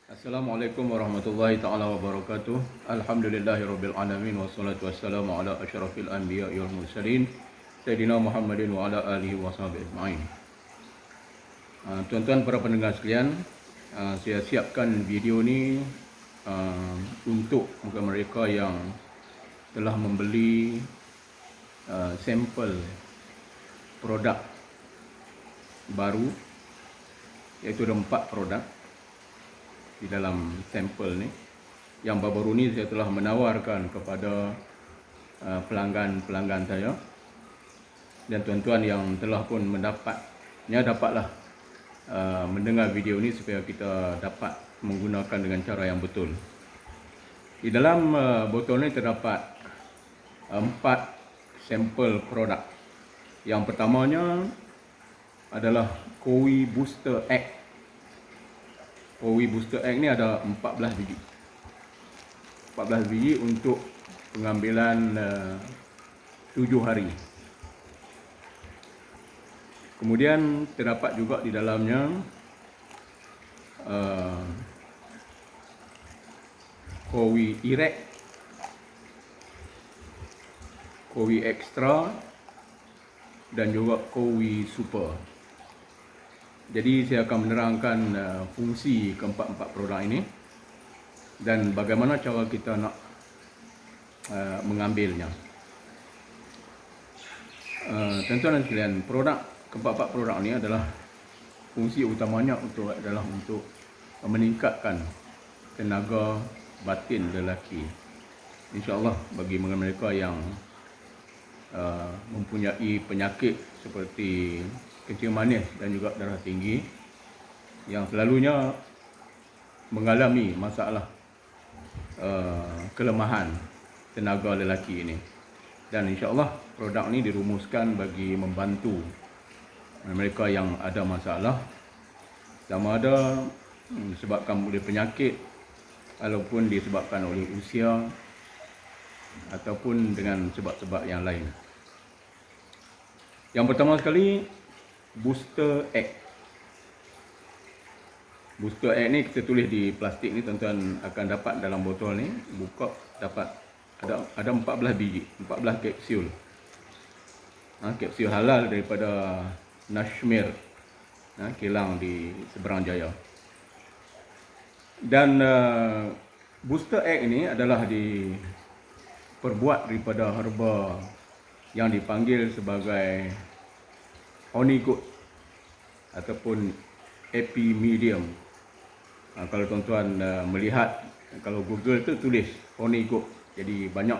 Assalamualaikum warahmatullahi taala wabarakatuh. Alhamdulillahirabbil alamin wassalatu wassalamu ala asyrafil anbiya'i wal mursalin Sayyidina Muhammadin wa ala alihi washabihi ajmain. Tuan-tuan para pendengar sekalian, saya siapkan video ni untuk mereka yang telah membeli sampel produk baru, iaitu ada 4 produk di dalam sampel ni. Yang baru-baru ni saya telah menawarkan kepada pelanggan-pelanggan saya, dan tuan-tuan yang telah pun mendapatnya dapatlah mendengar video ni supaya kita dapat menggunakan dengan cara yang betul. Di dalam botol ni terdapat 4 sampel produk. Yang pertamanya adalah Kowi Booster Egg. Kowi Booster Egg ni ada 14 biji. 14 biji untuk pengambilan 7 hari. Kemudian terdapat juga di dalamnya Kowi Erect, Kowi Extra dan juga Kowi Super. Jadi saya akan menerangkan fungsi keempat-empat produk ini dan bagaimana cara kita nak mengambilnya. Tuan-tuan dan sekalian, keempat-empat produk ini adalah fungsi utamanya adalah untuk meningkatkan tenaga batin lelaki. InsyaAllah bagi mereka yang mempunyai penyakit seperti kencing manis dan juga darah tinggi, yang selalunya mengalami masalah kelemahan tenaga lelaki ini. Dan insyaAllah produk ini dirumuskan bagi membantu mereka yang ada masalah, sama ada disebabkan oleh penyakit ataupun disebabkan oleh usia ataupun dengan sebab-sebab yang lain. Yang pertama sekali, Booster Egg. Booster Egg ni kita tulis di plastik ni, tuan-tuan akan dapat dalam botol ni, buka dapat ada 14 biji, 14 kapsul. Kapsul halal daripada Nashmir, kilang di Seberang Jaya. Dan Booster Egg ni adalah diperbuat daripada herba yang dipanggil sebagai honey goat ataupun epimedium. Kalau tuan-tuan melihat, kalau Google tu tulis honey goat, jadi banyak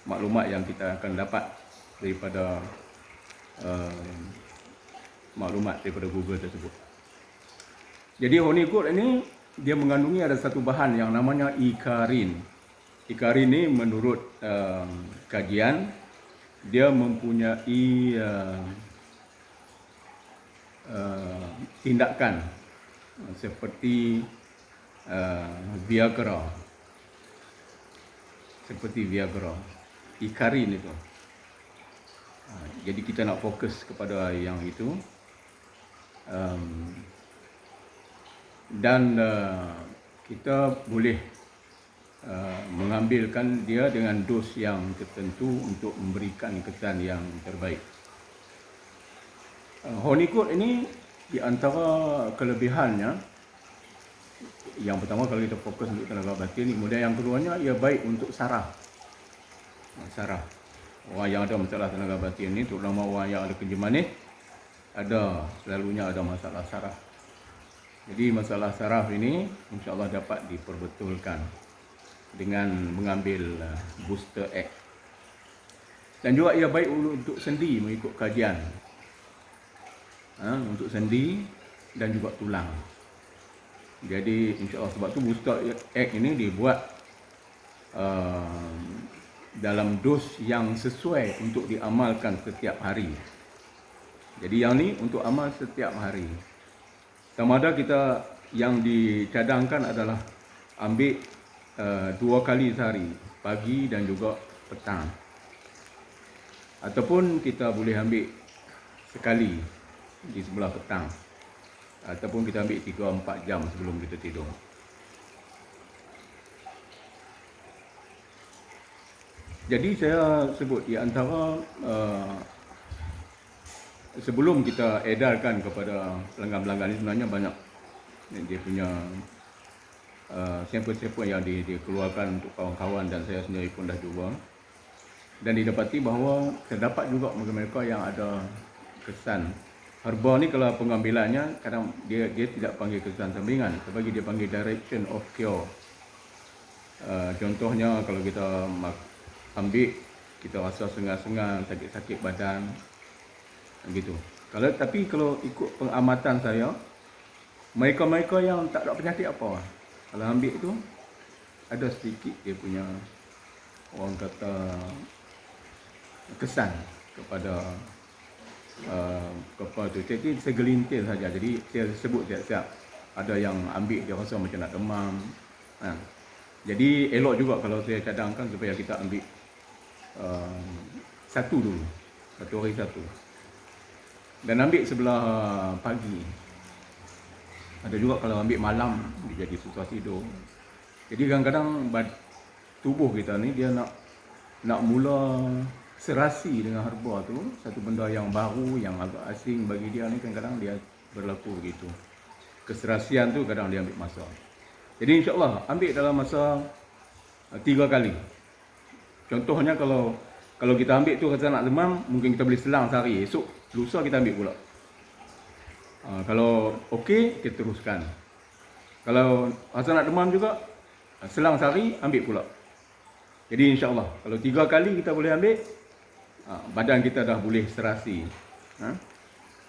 maklumat yang kita akan dapat daripada maklumat daripada Google tersebut. Jadi honey goat ini dia mengandungi ada satu bahan yang namanya ikarin. Ikarin ni menurut kajian dia mempunyai tindakan seperti Viagra. Seperti Viagra. Ikarin itu. Jadi kita nak fokus kepada yang itu. Dan kita boleh mengambilkan dia dengan dos yang tertentu untuk memberikan kesan yang terbaik. Honey goat ini di antara kelebihannya, yang pertama kalau kita fokus untuk tenaga batin, kemudian yang keduanya ia baik untuk saraf. Saraf. Orang yang ada masalah tenaga batin ni, terutama orang yang ada kencing manis, selalunya ada masalah saraf. Jadi masalah saraf ini insya-Allah dapat diperbetulkan dengan mengambil Booster Egg. Dan juga ia baik untuk sendi mengikut kajian. Untuk sendi dan juga tulang. Jadi insya-Allah sebab tu Booster Egg ini dibuat dalam dos yang sesuai untuk diamalkan setiap hari. Jadi yang ni untuk amal setiap hari. Sama ada kita yang dicadangkan adalah ambil 2 kali sehari, pagi dan juga petang. Ataupun kita boleh ambil sekali di sebelah petang, ataupun kita ambil 3-4 jam sebelum kita tidur. Jadi saya sebut di antara sebelum kita edarkan kepada pelanggan-pelanggan ini, sebenarnya banyak dia punya sampel-sampel yang dikeluarkan untuk kawan-kawan dan saya sendiri pun dah cuba, dan didapati bahawa terdapat juga mereka yang ada kesan herba ni. Kalau pengambilannya kadang dia tidak panggil kesan sampingan, tetapi dia panggil direction of cure. Contohnya kalau kita ambil, kita rasa sengal-sengal, sakit-sakit badan gitu. Tapi kalau ikut pengamatan saya, mereka-mereka yang tak ada penyakit apa, kalau ambil tu ada sedikit dia punya, orang kata, kesan kepada tu. Jadi segelintir saja. Jadi saya sebut siap-siap, ada yang ambil dia rasa macam nak demam. Jadi elok juga kalau saya cadangkan supaya kita ambil satu dulu, satu hari satu, dan ambil sebelah pagi. Ada juga kalau ambil malam dia jadi susah tidur. Jadi kadang-kadang tubuh kita ni dia nak mula serasi dengan herba tu, satu benda yang baru, yang agak asing bagi dia ni, kadang-kadang dia berlaku begitu. Keserasian tu kadang dia ambil masa. Jadi insya-Allah ambil dalam masa 3 kali. Contohnya kalau kita ambil tu kata nak demam, mungkin kita boleh selang sehari, esok lusa kita ambil pula. Kalau okey, kita teruskan. Kalau rasa nak demam juga, selang sehari ambil pula. Jadi insya-Allah kalau 3 kali kita boleh ambil, badan kita dah boleh serasi.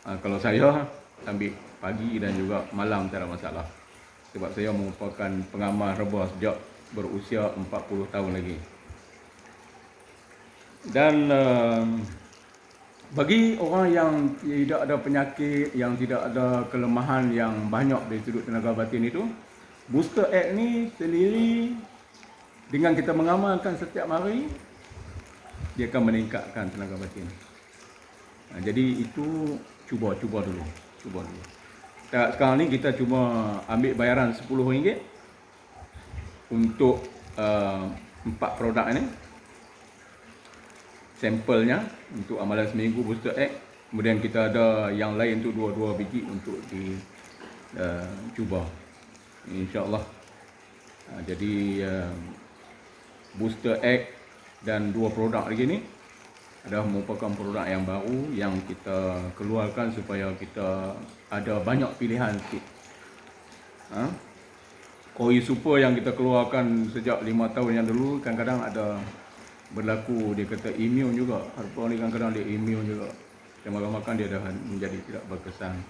Kalau saya ambil pagi dan juga malam tak ada masalah. Sebab saya merupakan pengamal herba sejak berusia 40 tahun lagi. Dan bagi orang yang tidak ada penyakit, yang tidak ada kelemahan yang banyak dari sudut tenaga batin itu, Booster Egg ni sendiri dengan kita mengamalkan setiap hari, dia akan meningkatkan tenaga batin. Jadi itu cuba dulu. Sekarang ni kita cuma ambil bayaran RM10 untuk 4 produk ini. Sampelnya untuk amalan seminggu Booster Egg. Kemudian kita ada yang lain tu 2 biji untuk dicuba, insya-Allah. Jadi Booster Egg dan 2 produk lagi ni adalah merupakan produk yang baru yang kita keluarkan supaya kita ada banyak pilihan sikit. Koi super yang kita keluarkan sejak 5 tahun yang dulu, kadang-kadang ada berlaku, dia kata imun juga. Herba ni kadang-kadang dia imun juga. Kita makan dia dah menjadi tidak berkesan.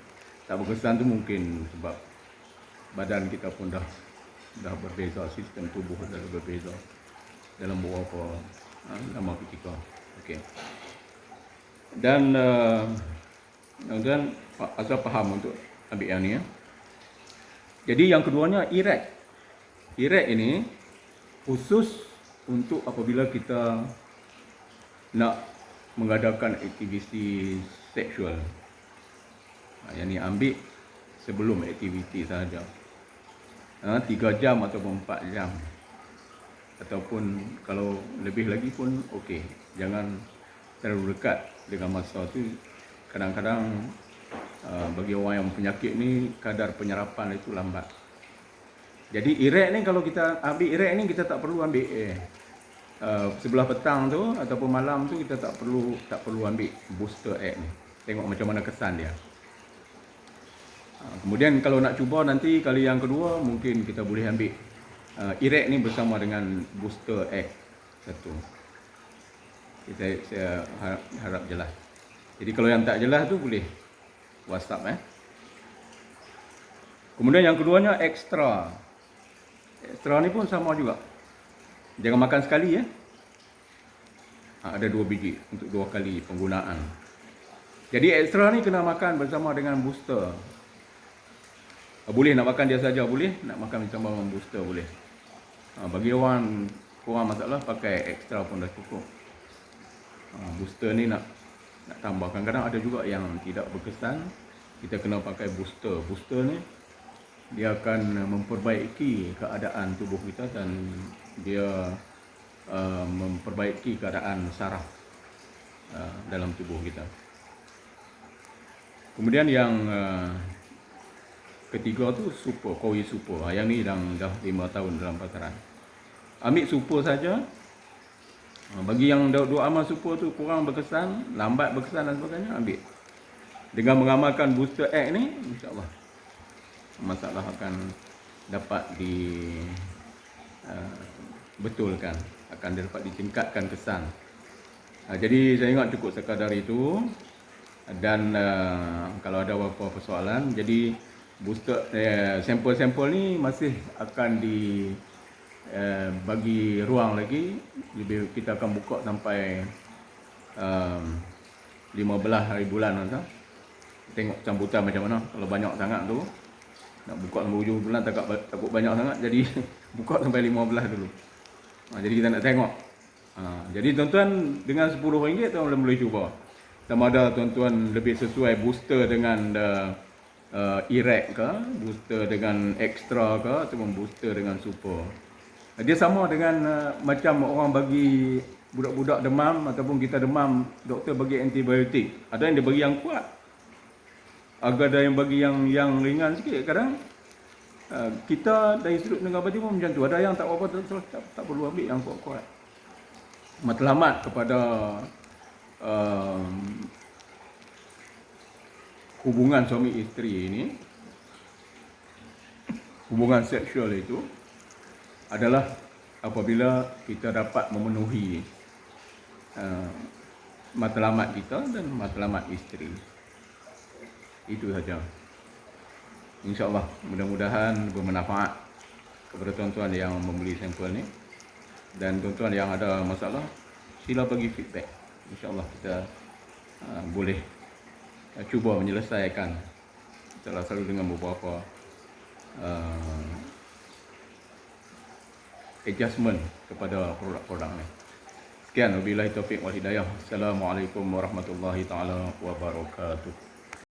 Tak berkesan tu mungkin sebab badan kita pun dah berbeza, sistem tubuh dah berbeza dalam beberapa lama ketika. Okey. Dan asal faham untuk ambil yang ni ya. Jadi yang keduanya erect. Erect ini khusus untuk apabila kita nak mengadakan aktiviti seksual. Yang ni ambil sebelum aktiviti sahaja. 3 jam ataupun 4 jam. Ataupun kalau lebih lagi pun okey. Jangan terlalu dekat dengan masa tu. Kadang-kadang bagi orang yang penyakit ni, kadar penyerapan itu lambat. Jadi erect ni, kalau kita ambil erect ni, kita tak perlu ambil sebelah petang tu ataupun malam tu, kita tak perlu ambil Booster Egg ni. Tengok macam mana kesan dia. Kemudian kalau nak cuba nanti kali yang kedua, mungkin kita boleh ambil erect ni bersama dengan Booster Egg satu. Saya harap jelas. Jadi kalau yang tak jelas tu boleh WhatsApp Kemudian yang keduanya ekstra. Ekstra ni pun sama juga. Jangan makan sekali ada 2 biji untuk 2 kali penggunaan. Jadi ekstra ni kena makan bersama dengan booster. Boleh nak makan dia saja boleh, nak makan bersama dengan booster boleh. Bagi orang kurang masalah, pakai ekstra pun dah cukup. Booster ni nak tambah. Kadang-kadang ada juga yang tidak berkesan, kita kena pakai booster. Booster ni dia akan memperbaiki keadaan tubuh kita dan dia memperbaiki keadaan saraf dalam tubuh kita. Kemudian yang ketiga tu super, koi super. Yang ni dah 5 tahun dalam pasaran. Ambil super saja. Bagi yang duk amal super tu kurang berkesan, lambat berkesan dan sebagainya, ambil. Dengan mengamalkan booster egg ni, insya-Allah masalah akan dapat betulkan, akan dapat ditingkatkan kesan. Jadi saya ingat cukup sekadar itu. Dan kalau ada apa-apa persoalan, jadi booster sampel-sampel ni masih akan bagi ruang lagi. Kita akan buka sampai 15 hari bulan macam. Tengok sambutan macam mana. Kalau banyak sangat tu nak buka sampai hujung bulan takut banyak sangat, jadi buka sampai 15 dulu. Jadi kita nak tengok. Jadi tuan-tuan dengan RM10 tuan boleh cuba. Sama ada tuan-tuan lebih sesuai booster dengan erect ke, booster dengan extra ke, ataupun booster dengan super. Dia sama dengan macam orang bagi budak-budak demam ataupun kita demam, doktor bagi antibiotik. Ada yang dia bagi yang kuat, ada yang bagi yang ringan sikit. Kadang kita dari sudut negara batin pun macam tu. Ada yang tak apa-apa, tak perlu ambil yang kuat-kuat. Matlamat kepada hubungan suami isteri ini, hubungan seksual itu adalah apabila kita dapat memenuhi matlamat kita dan matlamat isteri. Itu saja. InsyaAllah mudah-mudahan bermanfaat kepada tuan-tuan yang membeli sampel ni. Dan tuan-tuan yang ada masalah, sila bagi feedback. InsyaAllah kita boleh cuba menyelesaikan. Kita selalu dengan beberapa adjustment kepada produk-produk ni. Sekian, wabillahi taufiq wal hidayah. Assalamualaikum warahmatullahi taala wabarakatuh.